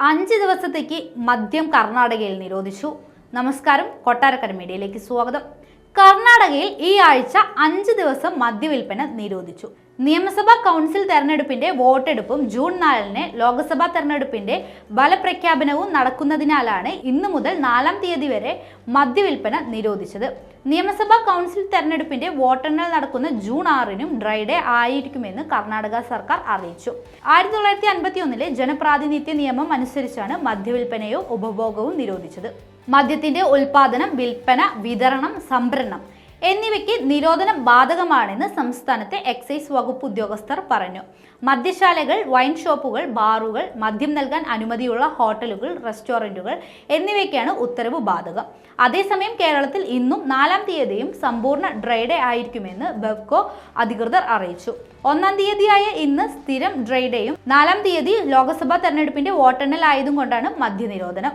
5 ദിവസത്തേക്ക് മദ്യം കർണാടകയിൽ നിരോധിച്ചു. നമസ്കാരം, കൊട്ടാരക്കര മീഡിയയിലേക്ക് സ്വാഗതം. കർണാടകയിൽ ഈ ആഴ്ച 5 ദിവസം മദ്യവിൽപ്പന നിരോധിച്ചു. നിയമസഭാ കൗൺസിൽ തെരഞ്ഞെടുപ്പിന്റെ വോട്ടെടുപ്പും ജൂൺ 4-ന് ലോക്സഭാ തെരഞ്ഞെടുപ്പിന്റെ ഫലപ്രഖ്യാപനവും നടക്കുന്നതിനാലാണ് ഇന്നു മുതൽ 4-ാം തീയതി വരെ മദ്യവിൽപ്പന നിരോധിച്ചത്. നിയമസഭാ കൗൺസിൽ തെരഞ്ഞെടുപ്പിന്റെ വോട്ടെണ്ണൽ നടക്കുന്ന ജൂൺ 6-നും ഡ്രൈ ഡേ ആയിരിക്കുമെന്ന് കർണാടക സർക്കാർ അറിയിച്ചു. 1951-ലെ ജനപ്രാതിനിധ്യ നിയമം അനുസരിച്ചാണ് മദ്യവിൽപ്പനയും ഉപഭോഗവും നിരോധിച്ചത്. മദ്യത്തിന്റെ ഉൽപാദനം, വിൽപ്പന, വിതരണം, സംഭരണം എന്നിവയ്ക്ക് നിരോധനം ബാധകമാണെന്ന് സംസ്ഥാനത്തെ എക്സൈസ് വകുപ്പ് ഉദ്യോഗസ്ഥർ പറഞ്ഞു. മദ്യശാലകൾ, വൈൻ ഷോപ്പുകൾ, ബാറുകൾ, മദ്യം നൽകാൻ അനുമതിയുള്ള ഹോട്ടലുകൾ, റെസ്റ്റോറന്റുകൾ എന്നിവയ്ക്കാണ് ഉത്തരവ് ബാധകം. അതേസമയം കേരളത്തിൽ ഇന്നും 4-ാം തീയതിയും സമ്പൂർണ്ണ ഡ്രൈ ഡേ ആയിരിക്കുമെന്ന് ബെവ്കോ അധികൃതർ അറിയിച്ചു. 1-ാം തീയതിയായ ഇന്ന് സ്ഥിരം ഡ്രൈ ഡേയും 4-ാം തീയതി ലോക്സഭാ തെരഞ്ഞെടുപ്പിന്റെ വോട്ടെണ്ണൽ ആയതുകൊണ്ടാണ് മദ്യനിരോധനം.